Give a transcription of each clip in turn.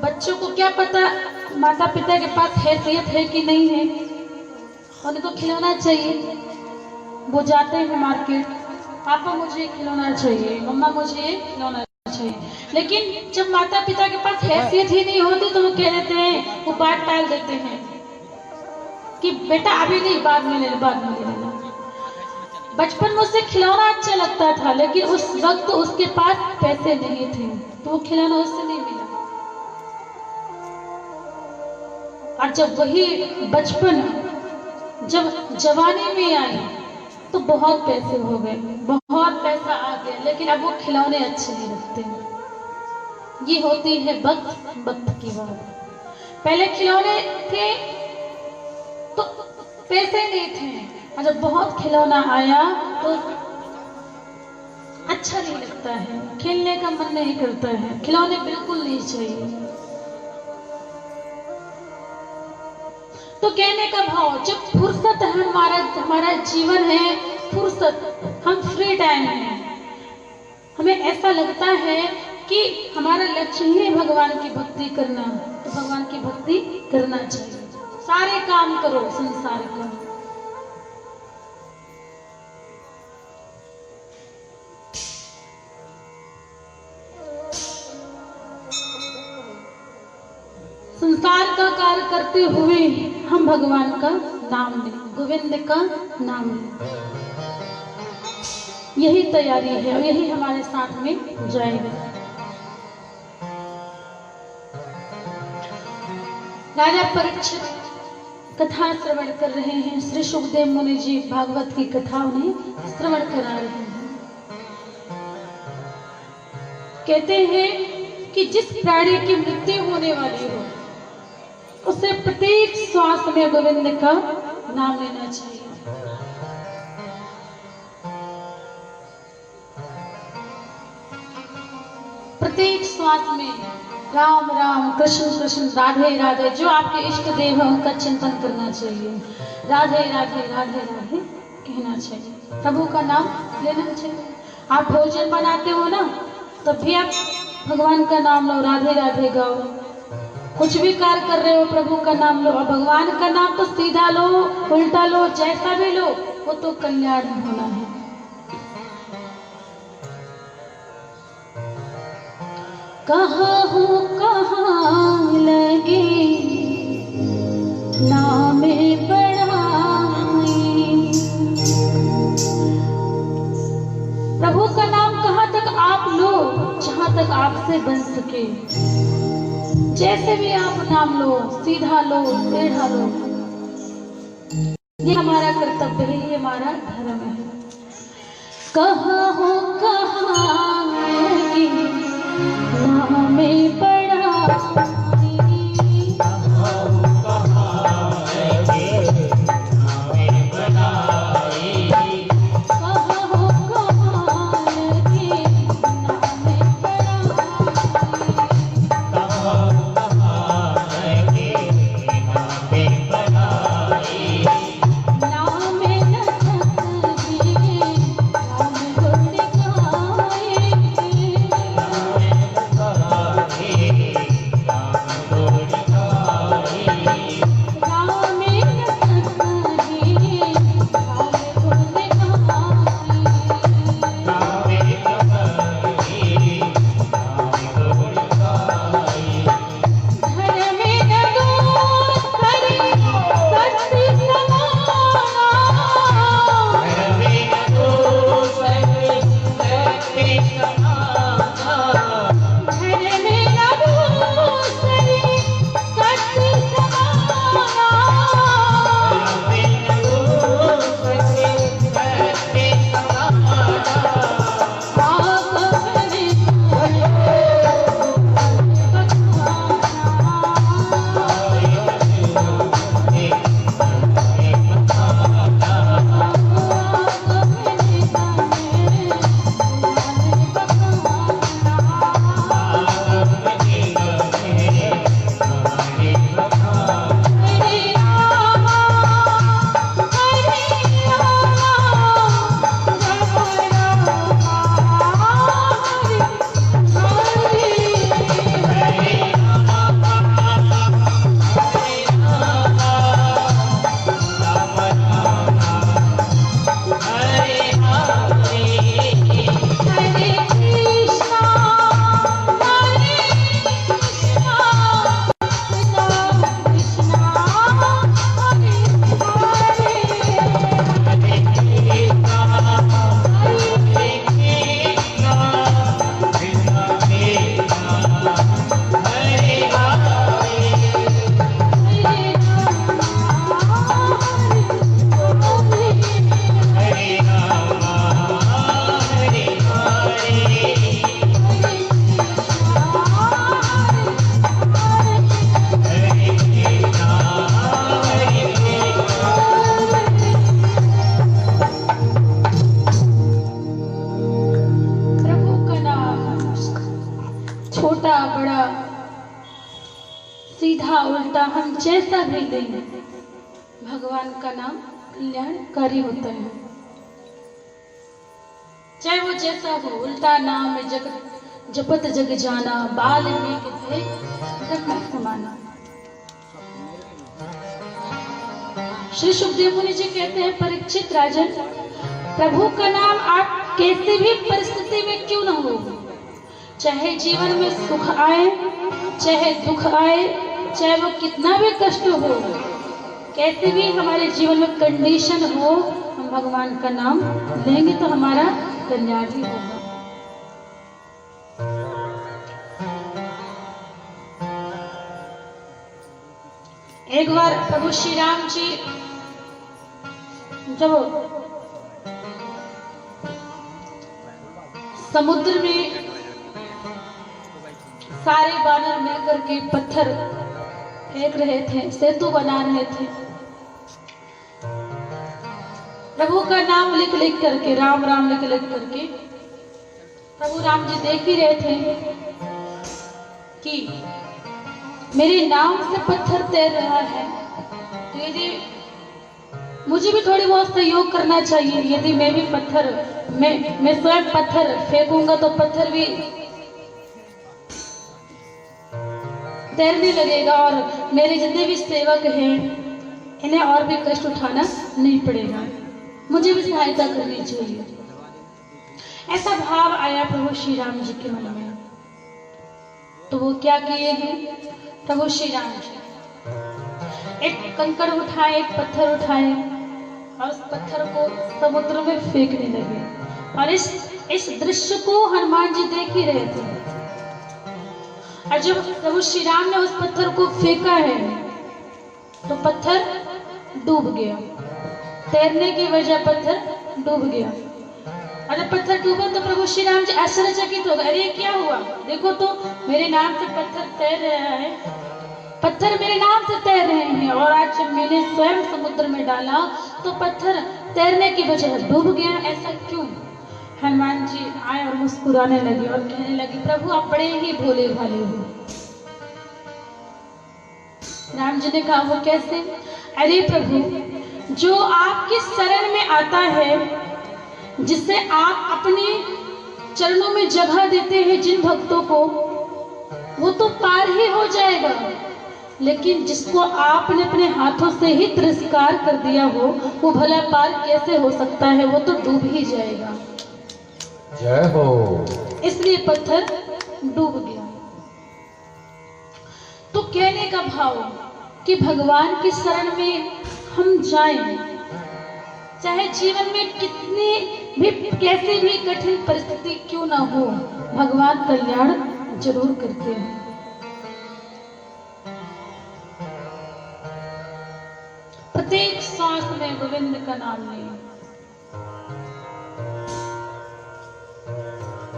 बच्चों को क्या पता माता पिता के पास हैसियत है कि नहीं है, उन्हें तो खिलौना चाहिए। वो जाते हैं मार्केट, पापा मुझे खिलौना चाहिए, मम्मा मुझे खिलौना चाहिए। लेकिन जब माता पिता के पास हैसियत ही नहीं होती तो वो कह देते हैं, वो बात टाल देते हैं कि बेटा अभी नहीं, बाद में ले लेना। बचपन में उसे खिलौना अच्छा लगता था, लेकिन उस वक्त उसके पास पैसे नहीं थे तो वो खिलौना उससे नहीं मिला। और जब वही बचपन जब जवानी में आई तो बहुत पैसे हो गए, बहुत पैसा आ गया, लेकिन अब वो खिलौने अच्छे नहीं लगते। ये होती है वक्त की बात। पहले खिलौने थे तो पैसे नहीं थे, और जब बहुत खिलौना आया तो अच्छा नहीं लगता है, खेलने का मन नहीं करता है, खिलौने बिल्कुल नहीं चाहिए। तो कहने का भाव, जब फुर्सत है, हमारा जीवन है फुर्सत, हम फ्री टाइम है, हमें ऐसा लगता है कि हमारा लक्ष्य ही है भगवान की भक्ति करना, तो भगवान की भक्ति करना चाहिए। सारे काम करो संसार का। संसार का कार्य करते हुए हम भगवान का नाम लें, गोविंद का नाम लें, यही तैयारी है और यही हमारे साथ में जाएगा। राजा परीक्षित कथा श्रवण कर रहे हैं। श्री सुखदेव मुनि जी भागवत की कथा उन्हें श्रवण करा रहे हैं। कहते हैं कि जिस प्राणी की मृत्यु होने वाली हो उसे प्रत्येक श्वास में गोविंद का नाम लेना चाहिए। प्रत्येक श्वास में राम राम कृष्ण कृष्ण राधे राधे, जो आपके इष्ट देव है उनका चिंतन करना चाहिए। राधे राधे राधे राधे कहना चाहिए, प्रभु का नाम लेना चाहिए। आप भोजन बनाते हो ना, तब भी आप भगवान का नाम लो, राधे राधे गाओ। कुछ भी कार्य कर रहे हो प्रभु का नाम लो, और भगवान का नाम तो सीधा लो, उल्टा लो, जैसा भी लो, वो तो कल्याण होना है। कहाँ हो कहाँ लगे नामे बढ़ाई, प्रभु का नाम कहाँ तक आप लो, जहाँ तक आपसे बन सके। जैसे भी आप नाम लो, सीधा लो, टेढ़ा लो, ये हमारा कर्तव्य है, ये हमारा धर्म है। कहाँ हो कहाँ लगे नामे बढ़ाई, सीधा उल्टा हम जैसा भी लें, भगवान का नाम कल्याणकारी होता है। चाहे वो जैसा हो, उल्टा नाम जग जपत जग जाना, बाल में के ब्रह्म समाना। श्री सुखदेव मुनि जी कहते हैं, परीक्षित राजन, प्रभु का नाम आप कैसे भी परिस्थिति में क्यों ना हो, चाहे जीवन में सुख आए चाहे दुख आए, चाहे वो कितना भी कष्ट हो, कैसे भी हमारे जीवन में कंडीशन हो, हम भगवान का नाम लेंगे तो हमारा कल्याण ही होगा। एक बार प्रभु श्री राम जी जब समुद्र में सारे बानर मिलकर के पत्थर फेंक रहे थे, सेतु बना रहे थे, प्रभु का नाम लिख लिख करके, राम राम लिख लिख करके प्रभु राम जी देख ही रहे थे कि मेरे नाम से पत्थर तैर रहा है, तो यदि मुझे भी थोड़ी बहुत सहयोग करना चाहिए। यदि मैं भी पत्थर मैं स्वयं पत्थर फेंकूंगा तो पत्थर भी तैरने लगेगा और मेरे जितने भी सेवक हैं इन्हें और भी कष्ट उठाना नहीं पड़ेगा, मुझे भी सहायता करनी चाहिए। ऐसा भाव आया प्रभु श्री राम जी के मन में। तो वो क्या किए हैं प्रभु श्री राम जी, एक कंकड़ उठाए, एक पत्थर उठाए और उस पत्थर को समुद्र में फेंकने लगे। और इस दृश्य को हनुमान जी देख ही रहे थे। और जब प्रभु श्री राम ने उस पत्थर को फेंका है तो पत्थर डूब गया, तैरने की वजह पत्थर डूब गया। और जब पत्थर डूबा तो प्रभु श्री राम जी आश्चर्यचकित हो गए, अरे क्या हुआ, देखो तो मेरे नाम से पत्थर तैर रहा है, पत्थर मेरे नाम से तैर रहे हैं, और आज जब मैंने स्वयं समुद्र में डाला तो पत्थर तैरने की वजह डूब गया, ऐसा क्यों। हनुमान जी आए और मुस्कुराने लगे और कहने लगे, प्रभु आप बड़े ही भोले भाले हो। राम जी ने कहा, वो कैसे। अरे प्रभु, जो आपकी शरण में आता है, जिससे आप अपने चरणों में जगह देते हैं जिन भक्तों को, वो तो पार ही हो जाएगा, लेकिन जिसको आपने अपने हाथों से ही तिरस्कार कर दिया हो, वो भला पार कैसे हो सकता है, वो तो डूब ही जाएगा। जय हो। इसलिए पत्थर डूब गया। तो कहने का भाव कि भगवान की शरण में हम जाएं, चाहे जीवन में कितनी भी कैसी भी कठिन परिस्थिति क्यों ना हो, भगवान कल्याण जरूर करते हैं। प्रत्येक सांस में गोविंद का नाम लें,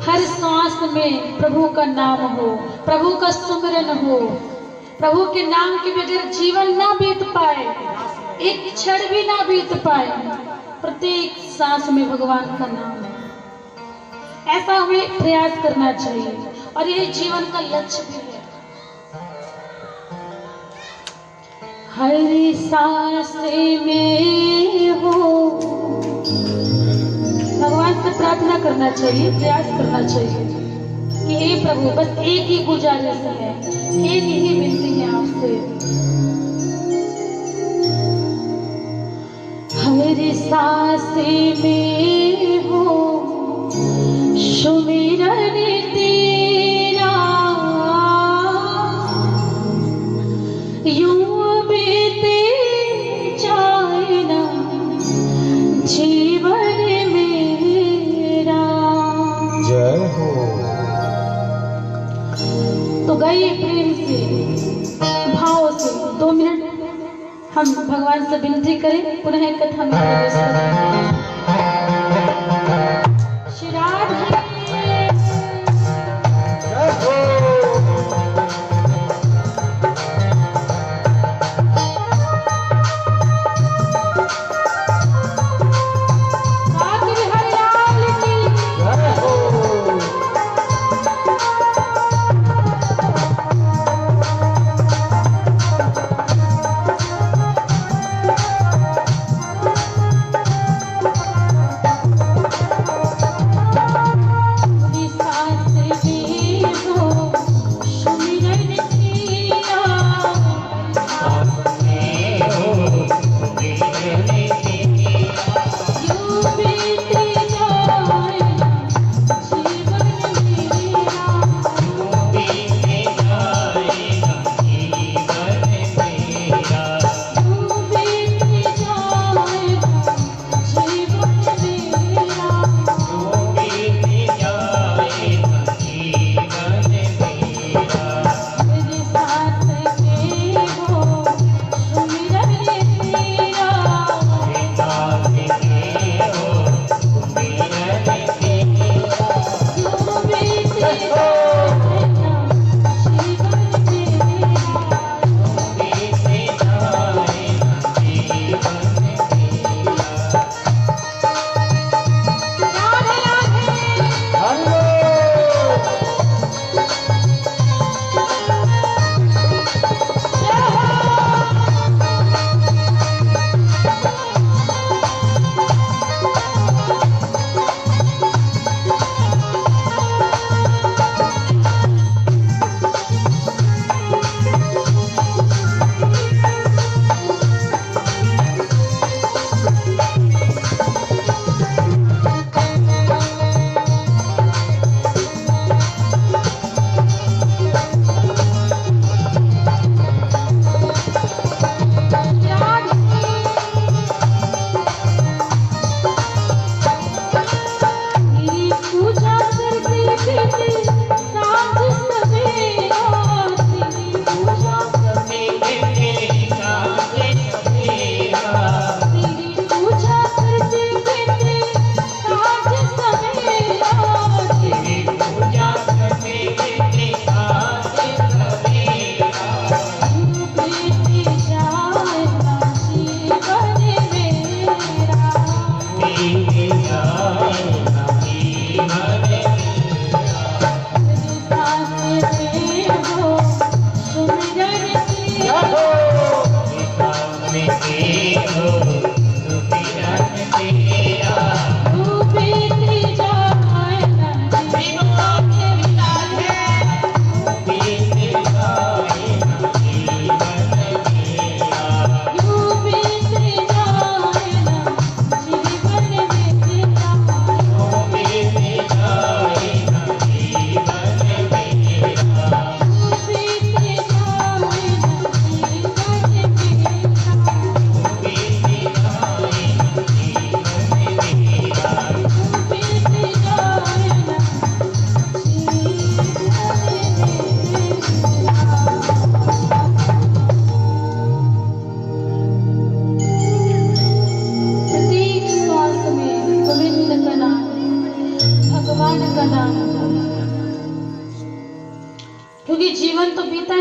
हर सांस में प्रभु का नाम हो, प्रभु का सुमिरन हो। प्रभु के नाम के बगैर जीवन ना बीत पाए, एक क्षण भी ना बीत पाए। प्रत्येक सांस में भगवान का नाम, ऐसा हमें प्रयास करना चाहिए और यह जीवन का लक्ष्य भी है। हर सांस में हो, भगवान से प्रार्थना करना चाहिए, प्रयास करना चाहिए कि हे प्रभु, बस एक ही गुजारिश है, एक ही विनती है आपसे, हर सांस में हो सुमिरन तेरा, यूं बीते जाए ना जीवन मेरा। जय हो। तो गए प्रेम से, भाव से 2 मिनट हम भगवान से विनती करें, पुनः कथा में प्रवेश करें। श्री राधे जय हो।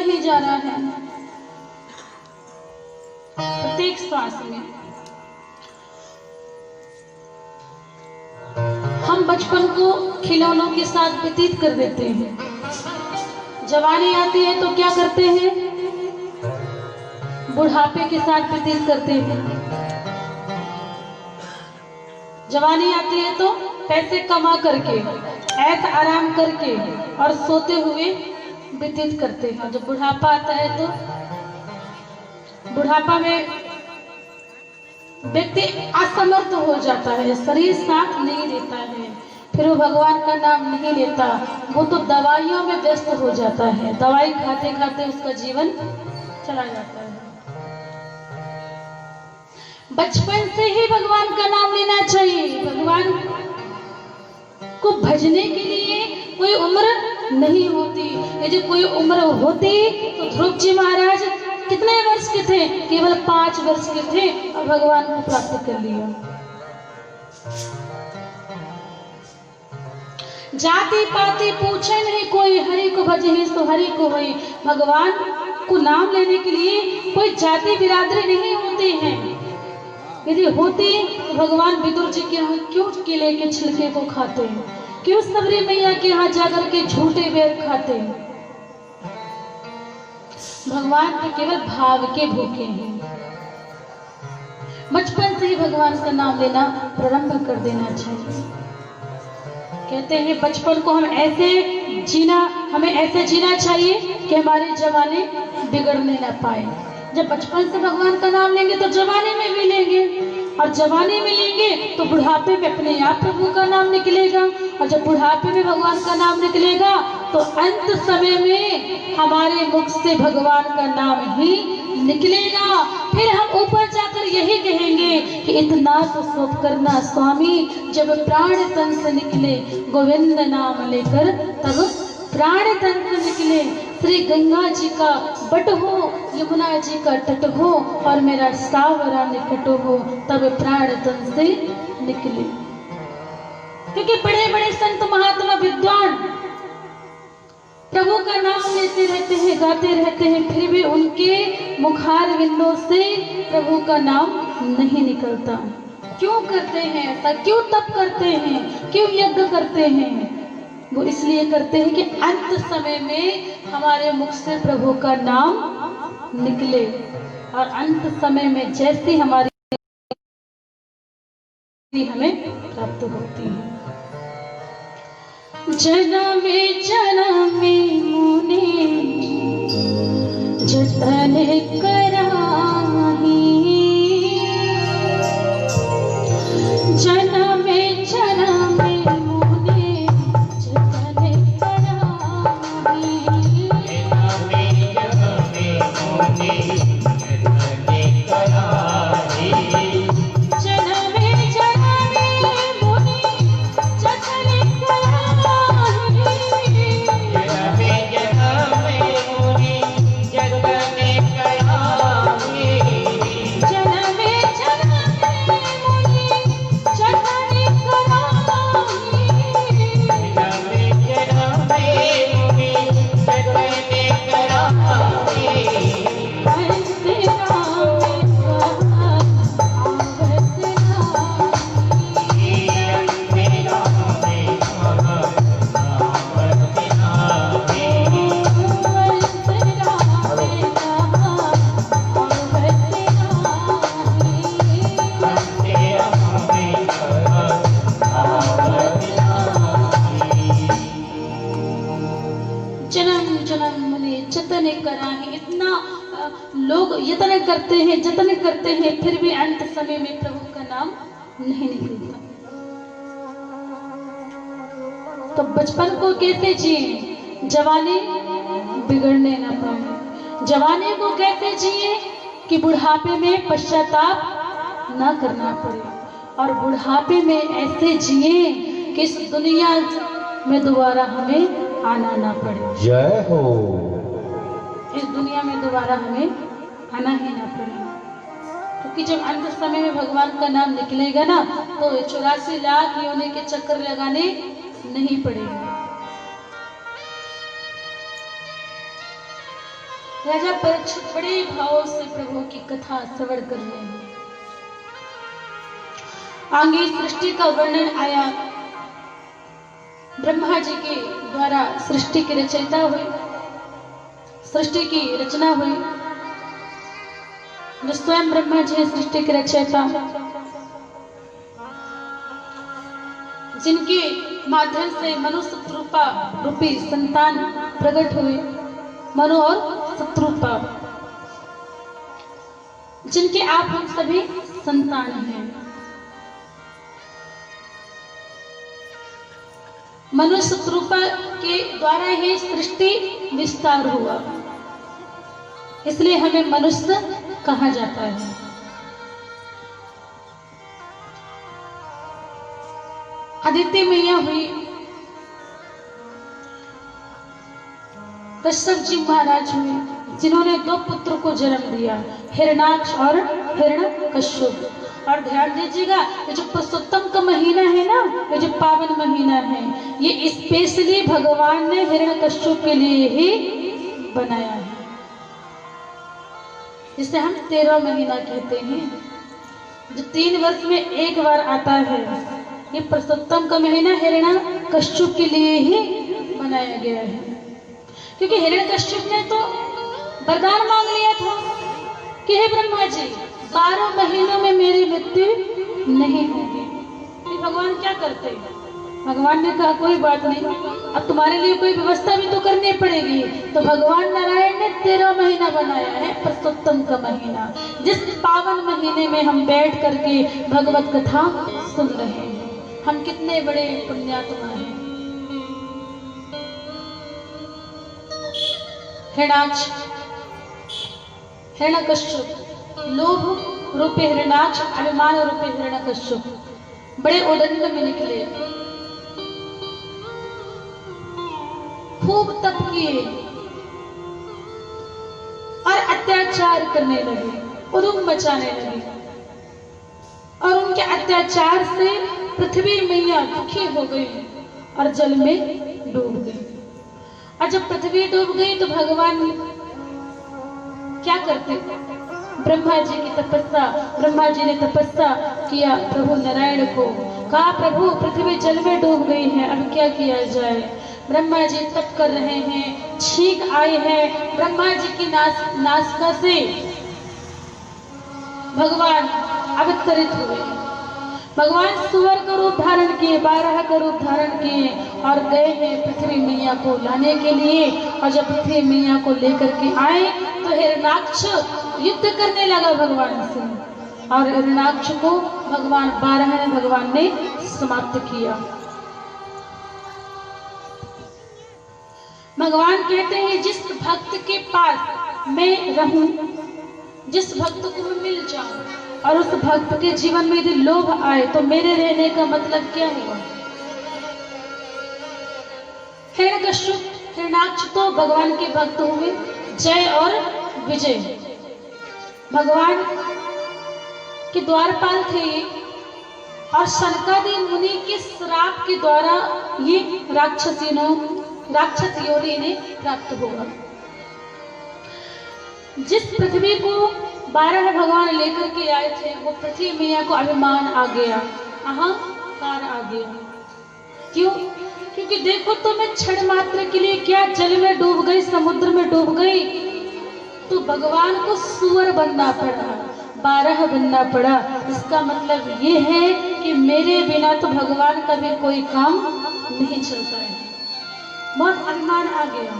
ही जा रहा है। प्रत्येक श्वास में हम बचपन को खिलौनों के साथ व्यतीत कर देते हैं। जवानी आती है तो क्या करते हैं? बुढ़ापे के साथ व्यतीत करते हैं। जवानी आती है तो पैसे कमा करके, ऐश आराम करके और सोते हुए व्यतीत करते हैं। जब बुढ़ापा आता है तो बुढ़ापा में व्यक्ति असमर्थ हो जाता है, शरीर साथ नहीं देता है, फिर वो भगवान का नाम नहीं लेता, वो तो दवाइयों में व्यस्त हो जाता है। दवाई खाते खाते उसका जीवन चला जाता है। बचपन से ही भगवान का नाम लेना चाहिए। भगवान को भजने के लिए कोई उम्र नहीं होती। यदि कोई उम्र होती तो ध्रुव जी महाराज कितने वर्ष के थे? केवल 5 वर्ष के थे और भगवान को प्राप्त कर लिया। जाति पाति पूछे नहीं कोई, हरि को भजे तो हरि को होई। भगवान को नाम लेने के लिए कोई जाति बिरादरी नहीं होती है। यदि होती तो भगवान विदुर जी के यहाँ क्यों केले के छिलके को खाते हैं? क्यों सबरी मैया के यहाँ जाकर के झूठे बेर खाते हैं? भगवान तो केवल भाव के भूखे हैं। बचपन से ही भगवान का नाम लेना प्रारंभ कर देना चाहिए। कहते हैं बचपन को हमें ऐसे जीना चाहिए कि हमारे जवानी बिगड़ने ना पाए। जब बचपन से भगवान का नाम लेंगे तो जवानी में भी लेंगे, और जवानी में लेंगे तो बुढ़ापे में अपने आप प्रभु का नाम निकलेगा, और जब बुढ़ापे में भगवान का नाम निकलेगा तो अंत समय में हमारे मुख से भगवान का नाम ही निकलेगा। फिर हम ऊपर जाकर यही कहेंगे कि इतना तो सब करना स्वामी, जब प्राण तन से निकले गोविंद नाम लेकर तब प्राण तन से निकले। श्री गंगा जी का बट हो, यमुना जी का तट हो, और मेरा सावरा निकट हो, तब प्राण तन से निकले। क्योंकि बड़े बड़े संत महात्मा विद्वान प्रभु का नाम लेते रहते हैं, गाते रहते हैं, फिर भी उनके मुखार विंदों से प्रभु का नाम नहीं निकलता। क्यों करते हैं ऐसा? क्यों तप करते हैं? क्यों यज्ञ करते हैं? वो इसलिए करते हैं कि अंत समय में हमारे मुख से प्रभु का नाम निकले, और अंत समय में जैसी हमारी हमें प्राप्त होती है। जन्मे जन्मे मुने जतन कराही, जन्मे जन्मे मुने जतन कराही, जन्मे जन्मे मुने जतन कराही, जन्मे जन्मे मुने जतन जतन करते हैं, फिर भी अंत समय में प्रभु का नाम नहीं निकलता। तो बचपन को कैसे जिए? जवानी बिगड़ने ना पाए। जवानी को कैसे जिए कि बुढ़ापे में पश्चाताप ना करना पड़े, और बुढ़ापे में ऐसे जिए कि इस दुनिया में दोबारा हमें आना ना पड़े। जय हो। इस दुनिया में दोबारा हमें आना ही ना पड़े, क्योंकि जब अंत समय में भगवान का नाम निकलेगा ना तो 84 लाख योनि के चक्कर लगाने नहीं पड़ेंगे। राजा परीक्षित बड़े भाव से प्रभु की कथा श्रवण कर रहे हैं। आगे सृष्टि का वर्णन आया। ब्रह्मा जी के द्वारा सृष्टि की रचयिता हुई, सृष्टि की रचना हुई। जो स्वयं ब्रह्मा जी हैं सृष्टि के रचयिता, जिनके माध्यम से मनु शत्रुपा रूपी संतान प्रकट हुए। मनु और शत्रुपा, जिनके आप हम सभी संतान हैं। मनु शत्रुपा के द्वारा ही सृष्टि विस्तार हुआ, इसलिए हमें मनुष्य कहा जाता है। आदित्य मैया हुई, कश्यप जी महाराज हुए, जिन्होंने 2 पुत्र को जन्म दिया, हिरण्याक्ष और हिरण्यकश्यप। और ध्यान दीजिएगा, ये जो पुरुषोत्तम का महीना है ना, ये जो पावन महीना है, ये स्पेशली भगवान ने हिरण्यकश्यप के लिए ही बनाया है, जिसे हम 13 महीना कहते हैं, जो 3 वर्ष में एक बार आता है। ये पुरुषोत्तम का महीना हिरण्यकश्यप के लिए ही बनाया गया है, क्योंकि हिरण्यकश्यप ने तो वरदान मांग लिया था कि हे ब्रह्मा जी, 12 महीनों में मेरी मृत्यु नहीं होगी। तो भगवान क्या करते हैं? भगवान ने कहा कोई बात नहीं, अब तुम्हारे लिए कोई व्यवस्था भी तो करनी पड़ेगी। तो भगवान नारायण ने 13 महीना बनाया है, पुरुषोत्तम का महीना, जिस पावन महीने में हम बैठ करके भगवत कथा सुन रहे हैं। हम कितने बड़े पुण्यात्मा हैं। हिरण्याक्ष, हिरण्यकश्यप, लोभ रूपी हिरण्याक्ष, अभिमान रूपी हिरण्यकश्यप बड़े उदंड में निकले, खूब तप किए और अत्याचार करने लगे, उधम मचाने लगे। और उनके अत्याचार से पृथ्वी मैया दुखी हो गई और जल में डूब गई। और जब पृथ्वी डूब गई तो भगवान क्या करते? ब्रह्मा जी की तपस्या, ब्रह्मा जी ने तपस्या किया प्रभु नारायण को, कहा प्रभु पृथ्वी जल में डूब गई है, अब क्या किया जाए? ब्रह्मा जी तप कर रहे हैं, छींक आए हैं ब्रह्मा जी की नासिका से, भगवान अवतरित हुए। भगवान सुअर का रूप धारण किए, 12 का रूप धारण किए और गए हैं पृथ्वी मैया को लाने के लिए। और जब पृथ्वी मैया को लेकर के आए तो हिरण्याक्ष युद्ध करने लगा भगवान से, और हिरण्याक्ष को भगवान ने समाप्त किया। भगवान कहते हैं जिस भक्त के पास मैं रहूं, जिस भक्त को मैं मिल जाऊं, और उस भक्त के जीवन में यदि लोभ आए तो मेरे रहने का मतलब क्या हुआ? हिरण्यकश्यप, हिरण्याक्ष तो भगवान के भक्त हुए, जय और विजय भगवान के द्वारपाल थे ये, और शनकादि मुनि के श्राप के द्वारा ये राक्षस योनि ने प्राप्त हुआ। जिस पृथ्वी को 12 भगवान लेकर के आए थे, वो पृथ्वी मैया को अभिमान आ गया, अहंकार आ गया। क्यों? क्योंकि देखो तो मैं क्षण मात्र के लिए क्या जल में डूब गई, समुद्र में डूब गई, तो भगवान को सुअर बनना पड़ा, 12 बनना पड़ा। इसका मतलब ये है कि मेरे बिना तो भगवान का भी कोई काम नहीं चलता है। बहुत अभिमान आ गया।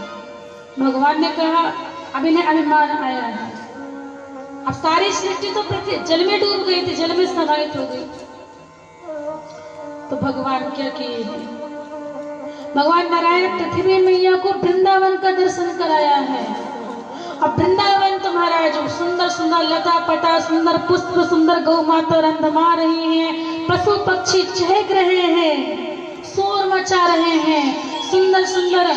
भगवान ने कहा अभी ने अभिमान आया है, अब सारी सृष्टि तो पृथ्वी जल में डूब गई थी, जल में समाहित हो गई, तो भगवान क्या किए हैं? भगवान नारायण पृथ्वी मैया को वृंदावन का दर्शन कराया है। अब वृंदावन तुम्हारा जो सुंदर सुंदर लता पटा, सुंदर पुष्प, सुंदर गौ माता रंधमा रही हैं, पशु पक्षी चहक रहे हैं, शोर मचा रहे हैं, सुंदर सुंदर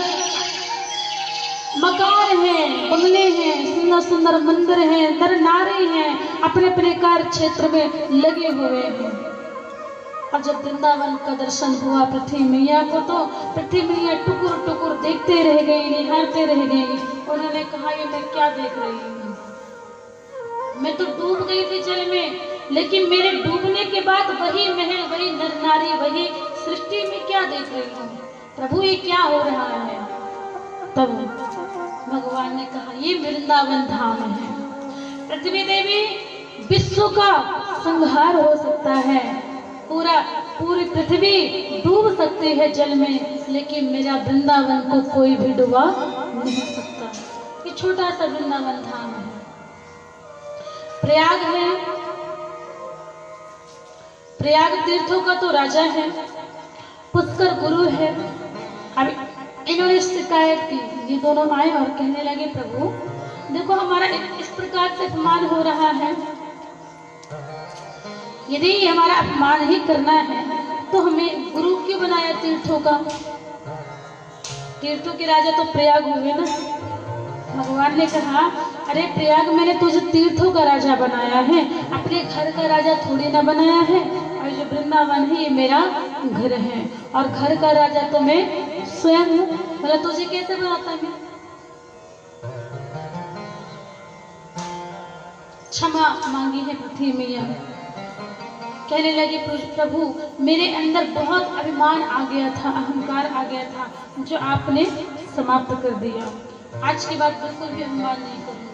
मकान हैं, बंगले हैं, सुंदर सुंदर मंदिर हैं, नर नारी हैं, अपने अपने कार्य क्षेत्र में लगे हुए हैं। और जब वृंदावन का दर्शन हुआ पृथ्वी मैया को, तो पृथ्वी मैया टुकुर टुकुर देखते रह गई, निहारते रह गई उन्होंने कहा ये मैं क्या देख रही हूँ, मैं तो डूब गई थी जल में, लेकिन मेरे डूबने के बाद वही महल, वही नर नारी, वही सृष्टि में क्या देख रही हूँ, प्रभु ये क्या हो रहा है। तब भगवान ने कहा ये वृंदावन धाम है। पृथ्वी देवी, विश्व का संहार हो सकता है, पूरी पृथ्वी डूब सकती है जल में, लेकिन मेरा वृंदावन को कोई भी डुबा नहीं सकता। ये छोटा सा वृंदावन धाम है। प्रयाग है, प्रयाग तीर्थों का तो राजा है, पुष्कर गुरु है। अब इन्होंने शिकायत की, ये दोनों आए और कहने लगे प्रभु देखो हमारा इस प्रकार से अपमान हो रहा है, यदि हमारा अपमान ही करना है तो हमें गुरु क्यों बनाया तीर्थों का। तीर्थों के राजा तो प्रयाग हुए ना। भगवान ने कहा अरे प्रयाग मैंने तुझे तीर्थों का राजा बनाया है, अपने घर का राजा थोड़ी ना बनाया है। और जो वृंदावन है ये मेरा घर है और घर का राजा तो मैं स्वयं हूँ। बोला तुझे कैसे बनाता मैं। क्षमा मांगी है पृथ्वी मैया, कहने लगे प्रभु मेरे अंदर बहुत अभिमान आ गया था, अहंकार आ गया था, जो आपने समाप्त कर दिया। आज के बाद बिल्कुल भी अभिमान नहीं करूंगी।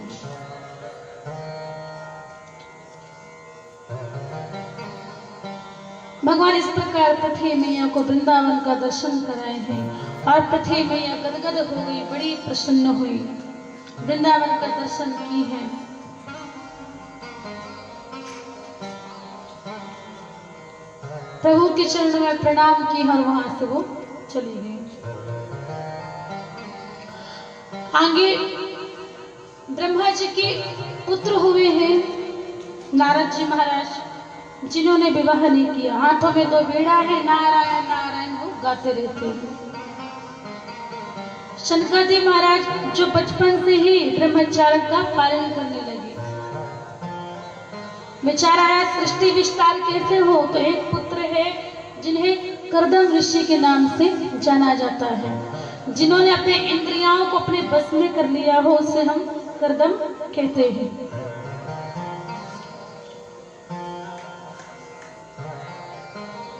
भगवान इस प्रकार पृथ्वी मैया को वृंदावन का दर्शन कराए हैं और पृथ्वी मैया गदगद हो गई, बड़ी प्रसन्न हुई, वृंदावन का दर्शन की है। प्रभु के चरणों में प्रणाम की और वहां से वो चली गई। आगे ब्रह्मा जी के पुत्र हुए हैं नारद जी महाराज, जिन्होंने विवाह नहीं किया। हाथों में तो वीणा है, नारायण नारायण वो गाते रहते हैं। शनकादि महाराज जो बचपन से ही ब्रह्मचार्य का पालन करने लगे। विचार आया सृष्टि विस्तार कैसे हो, तो एक पुत्र है जिन्हें कर्दम ऋषि के नाम से जाना जाता है। जिन्होंने अपने इंद्रियों को अपने बस में कर लिया हो उसे हम कर्दम कहते हैं।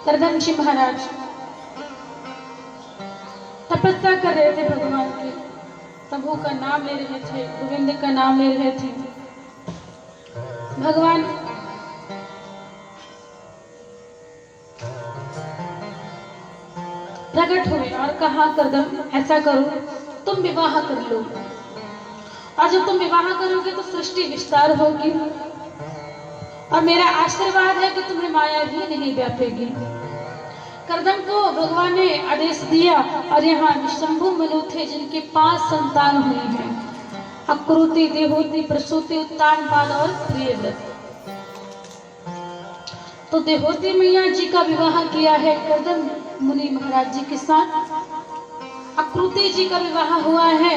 कर्दम जी महाराज तपस्या कर रहे थे भगवान के, प्रभु का नाम ले रहे थे, गोविंद का नाम ले रहे थे। भगवान प्रकट हुए और कहा कर्दम ऐसा करो तुम विवाह कर लो, और जब तुम विवाह करोगे तो सृष्टि विस्तार होगी और मेरा आशीर्वाद है कि तुम्हें माया भी नहीं व्यापेगी। कर्दम को भगवान ने आदेश दिया और यहाँ विशंभु मनु थे जिनके 5 संतान हुई हैं, अक्रूति, देहोती, प्रसूति, उत्तानपाद और प्रियव्रत। तो देहोती मैया जी का विवाह किया है कर्दम मुनि महाराज जी के साथ। अक्रूति जी का विवाह हुआ है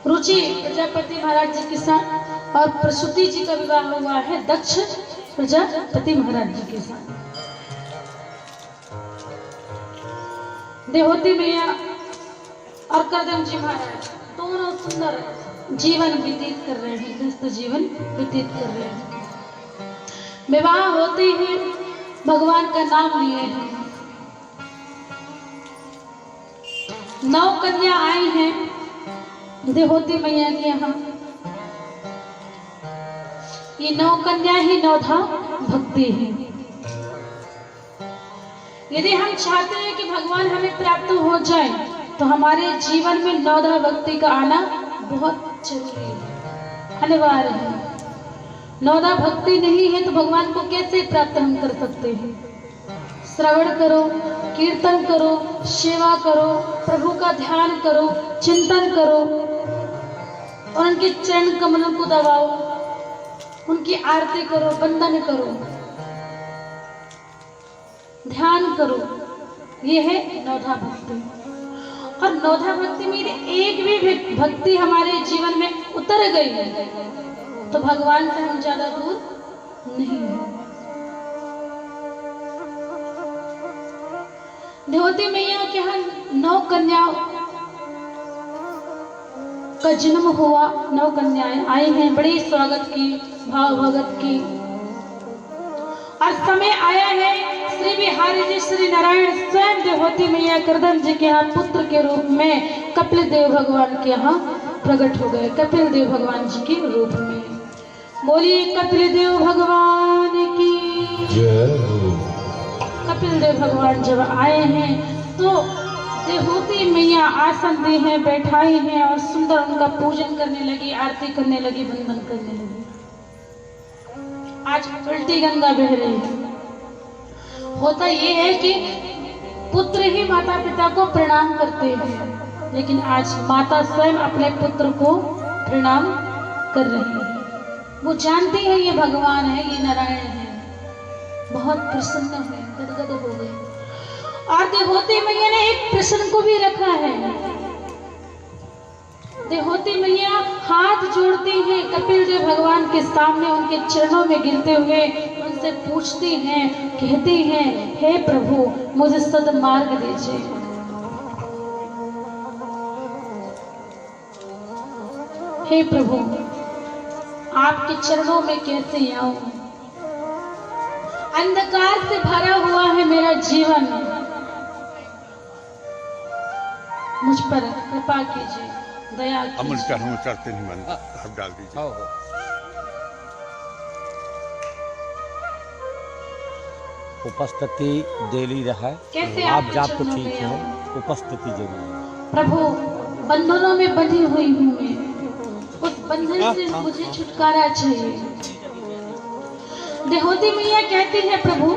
रुचि प्रजापति महाराज जी के साथ, और प्रसूति जी का विवाह हुआ है दक्ष प्रजापति महाराज जी के साथ। देहोती मैया और कर्दम जी महाराज दोनों सुंदर जीवन व्यतीत कर रहे हैं, व्यस्त जीवन व्यतीत कर रहे हैं। विवाह होते ही भगवान का नाम लिए हैं। 9 कन्या आई हैं देहोती मैया के यहाँ। ये 9 कन्या ही 9 धा भक्ति है। यदि हम चाहते हैं कि भगवान हमें प्राप्त हो जाए तो हमारे जीवन में 9 धा भक्ति का आना बहुत जरूरी है, अनिवार्य है। 9 धा भक्ति नहीं है तो भगवान को कैसे प्राप्त हम कर सकते हैं। श्रवण करो, कीर्तन करो, सेवा करो, प्रभु का ध्यान करो, चिंतन करो और उनके चरण कमलों को दबाओ, उनकी आरती करो, वंदन करो, ध्यान करो। ये है 9 धा भक्ति। और 9 धा भक्ति में एक भी भक्ति हमारे जीवन में उतर गई है तो भगवान से हम ज्यादा दूर नहीं है। देहोती मैया के यहाँ 9 कन्या का जन्म हुआ, 9 कन्याएं आई हैं, बड़ी स्वागत की, भाव भगत की। और समय आया है श्री बिहारी जी श्री नारायण स्वयं देवहूति मैया करदम जी के यहाँ पुत्र के रूप में कपिल देव भगवान के यहाँ प्रकट हो गए, कपिल देव भगवान जी के रूप में। बोलिए कपिल देव भगवान की जय हो। कपिल देव भगवान जब आए हैं तो देवहूति मैया आसन दी है, बैठाई है और सुंदर उनका पूजन करने लगी, आरती करने लगी, वंदन करने लगी। आज उल्टी गंगा बह रही है। होता ये है कि पुत्र ही माता पिता को प्रणाम करते हैं, लेकिन आज माता स्वयं अपने पुत्र को प्रणाम कर रही है। वो जानती है ये भगवान है, ये नारायण है, बहुत प्रसन्न है, गदगद हो गई। और देवहूति मैया ने एक प्रश्न को भी रखा है। देवहूति मैया हाथ जोड़ती हैं कपिल देव भगवान के सामने, उनके चरणों में गिरते हुए उनसे पूछती हैं, कहती हैं, हे प्रभु मुझे सद्मार्ग दीजिए। हे प्रभु आपके चरणों में कैसे आऊं, अंधकार से भरा हुआ है मेरा जीवन, मुझ पर कृपा कीजिए, दया अमन कीजिए। करते नहीं मन आप डाल दीजिए। उपस्थिति डेली रहा, कैसे आप आपके जाप तो चरणों ठीक में है, आऊं? उपस्थिति जरूरी है। प्रभु बंधनों में बंधी हुई हूँ मैं, उस बंधन से मुझे छुटकारा चाहिए। देवहूति मैया कहती है प्रभु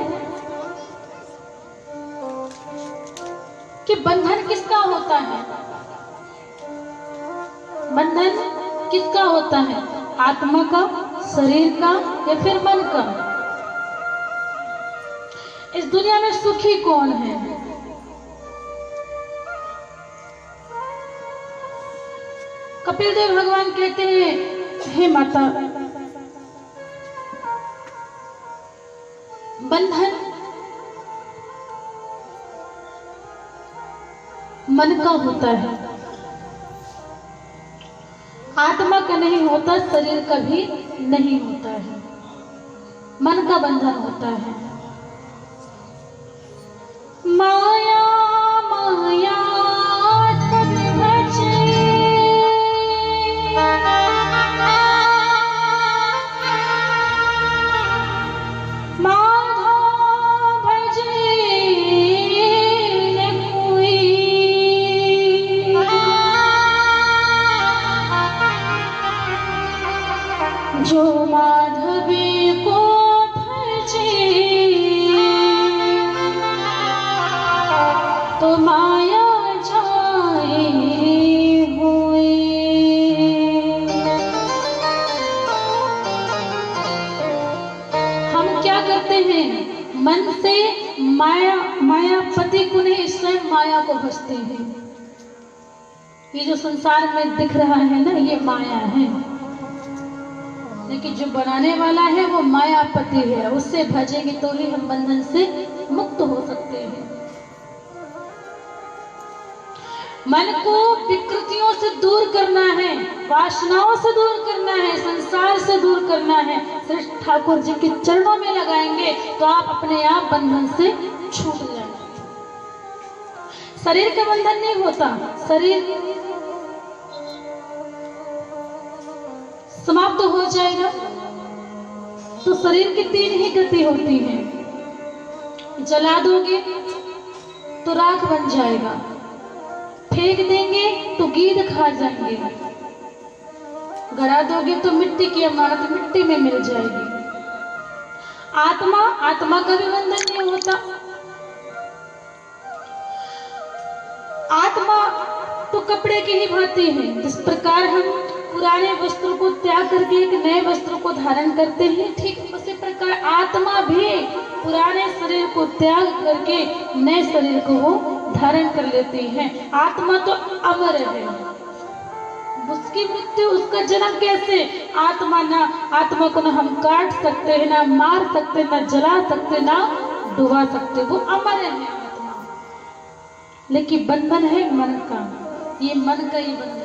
कि बंधन किसका होता है, बंधन किसका होता है, आत्मा का, शरीर का या फिर मन का? इस दुनिया में सुखी कौन है? कपिल देव भगवान कहते हैं, हे माता, बंधन मन का होता है, आत्मा का नहीं होता, शरीर का भी नहीं होता है, मन का बंधन होता है। माया माया सब भजे, माधो भजे न कोई, जो माधवी को भजे तो माया जाए हुए। हम क्या करते हैं, मन से मायापति को नहीं, स्वयं माया को भजते हैं। ये जो संसार में दिख रहा है ना, ये माया है, लेकिन जो बनाने वाला है वो मायापति है, उससे भजेंगे तो ही हम बंधन से मुक्त हो सकते हैं। मन को विकृतियों से दूर करना है, वासनाओं से दूर करना है, संसार से दूर करना है। श्री ठाकुर जी के चरणों में लगाएंगे तो आप अपने आप बंधन से छूट जाएंगे। शरीर का बंधन नहीं होता, शरीर समाप्त तो हो जाएगा तो शरीर की 3 ही गति होती है। जला दोगे तो राख बन जाएगा, फेंक देंगे तो गीद खा जाएंगे, गड़ा दोगे तो मिट्टी की अमानत मिट्टी में मिल जाएगी। आत्मा का भी बंधन नहीं होता। आत्मा तो कपड़े की ही भांति है। जिस प्रकार हम पुराने वस्त्र को त्याग करके एक नए वस्त्र को धारण करते हैं, ठीक उसी प्रकार आत्मा भी पुराने शरीर को त्याग करके नए शरीर को वो धारण कर लेती है। आत्मा तो अमर है, उसकी मृत्यु, उसका जन्म कैसे? आत्मा को ना हम काट सकते हैं, ना मार सकते, ना जला सकते, ना डुबा सकते, वो अमर है आत्मा। लेकिन बंधन है मन का, ये मन का ही बंधन है।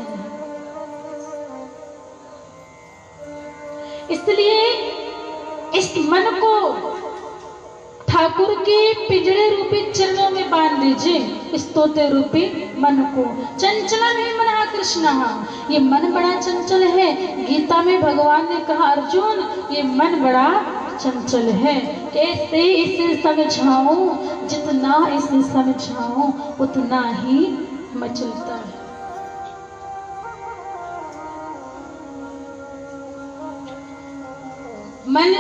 इसलिए इस मन को ठाकुर के पिंजड़े रूपी चरणों में बांध लीजिए, इस तोते रूपी मन को। चंचलन ही मना कृष्ण, ये मन बड़ा चंचल है। गीता में भगवान ने कहा अर्जुन ये मन बड़ा चंचल है, कैसे इसे समझाऊं, जितना इसे समझाऊं उतना ही मचलता है। मन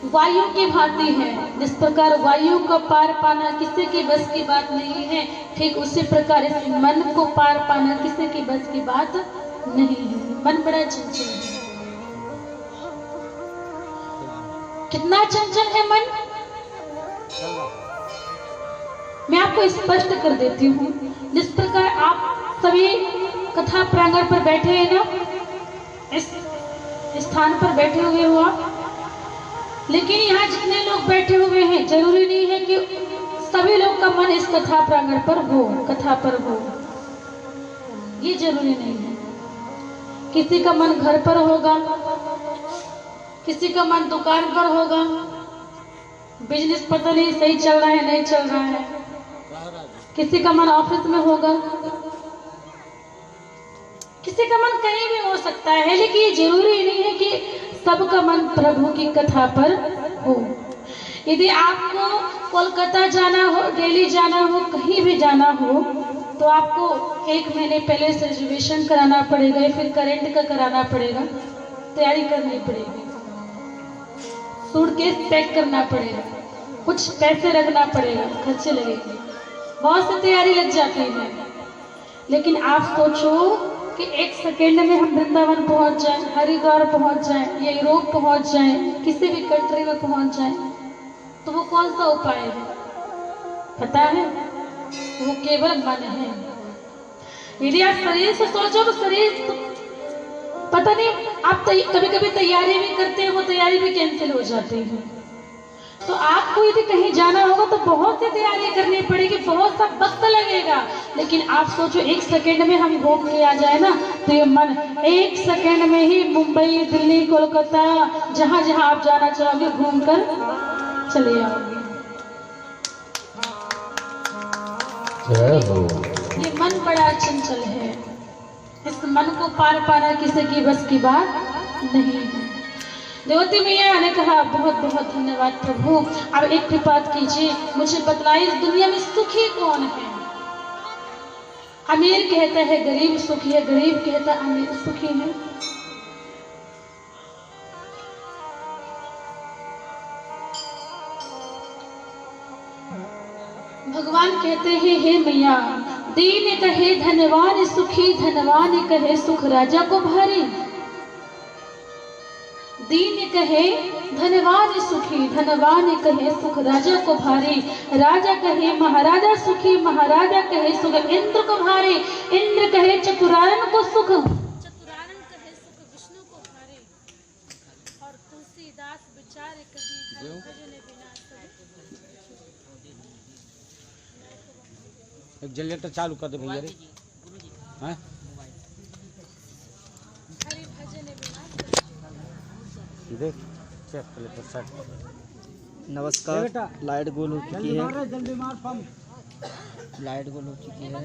वायु की भांति है, जिस प्रकार वायु को पार पाना किसी के बस की बात नहीं है, ठीक उसी प्रकार इस मन को पार पाना किसी के बस की बात नहीं है। मन बड़ा चंचल है। कितना चंचल है मन, मैं आपको स्पष्ट कर देती हूँ। जिस प्रकार आप सभी कथा प्रांगण पर बैठे हैं ना, इस स्थान पर बैठे हुए हो आप, लेकिन यहाँ जितने लोग बैठे हुए हैं जरूरी नहीं है कि सभी लोग का मन इस कथा प्रांगण पर हो, कथा पर हो, ये जरूरी नहीं है। किसी का मन घर पर होगा, किसी का मन दुकान पर होगा, बिजनेस पता नहीं सही चल रहा है नहीं चल रहा है, किसी का मन ऑफिस में होगा, किसी का मन कहीं भी हो सकता है, लेकिन ये जरूरी नहीं है कि सबका मन प्रभु की कथा पर हो। यदि आपको कोलकाता जाना हो, दिल्ली जाना हो, कहीं भी जाना हो, तो आपको 1 महीने पहले से रिजर्वेशन कराना पड़ेगा, फिर करेंट का कराना पड़ेगा, तैयारी करनी पड़ेगी, सूटकेस पैक करना पड़ेगा, कुछ पैसे रखना पड़ेगा, खर्चे लगेंगे, बहुत सी तैयारी लग जाती है। लेकिन आप सोचो कि 1 सेकेंड में हम वृंदावन पहुंच जाएं, हरिद्वार पहुंच जाएं, या यूरोप पहुंच जाएं, किसी भी कंट्री में पहुंच जाएं, तो वो कौन सा उपाय है पता है? वो केवल मन है। यदि आप शरीर से सोचो तो शरीर तो पता नहीं, आप कभी कभी तैयारी भी करते हैं, वो तैयारी भी कैंसिल हो जाती है। तो आपको यदि कहीं जाना होगा तो बहुत सी तैयारी करनी पड़ेगी, बहुत सा वक्त लगेगा, लेकिन आप सोचो 1 सेकेंड में हम घूम के आ जाए ना, तो ये मन 1 सेकेंड में ही मुंबई, दिल्ली, कोलकाता, जहां जहां आप जाना चाहोगे घूमकर चले आओगे। जय हो। ये मन बड़ा चंचल है, इस मन को पार पाना किसी की बस की बात नहीं है। देवती मैया ने कहा बहुत बहुत धन्यवाद प्रभु, अब एक कृपा कीजिए, मुझे बतलाइए इस दुनिया में सुखी कौन है? अमीर कहता है गरीब सुखी है, गरीब कहता है अमीर सुखी है। भगवान कहते हैं हे मैया, दीन कहे धनवान सुखी, धनवान कहे सुख राजा को भारी। दीन कहे धनवान सुखी, धनवान कहे सुख राजा को भारी। राजा कहे महाराजा सुखी, महाराजा कहे सुख इंद्र को भारी। इंद्र कहे चतुरायन को सुख, चतुरायन कहे सुख विष्णु को भारी। और तुलसीदास बेचारे कहे हरि भजन बिना सब। एक जनरेटर चालू कर दे भैया रे। हाँ? हरि भजन बिना देख चेक कर ले तो सेट। नमस्कार, लाइट गोल हो चुकी है, जल्दी मार पंप। लाइट गोल हो चुकी है।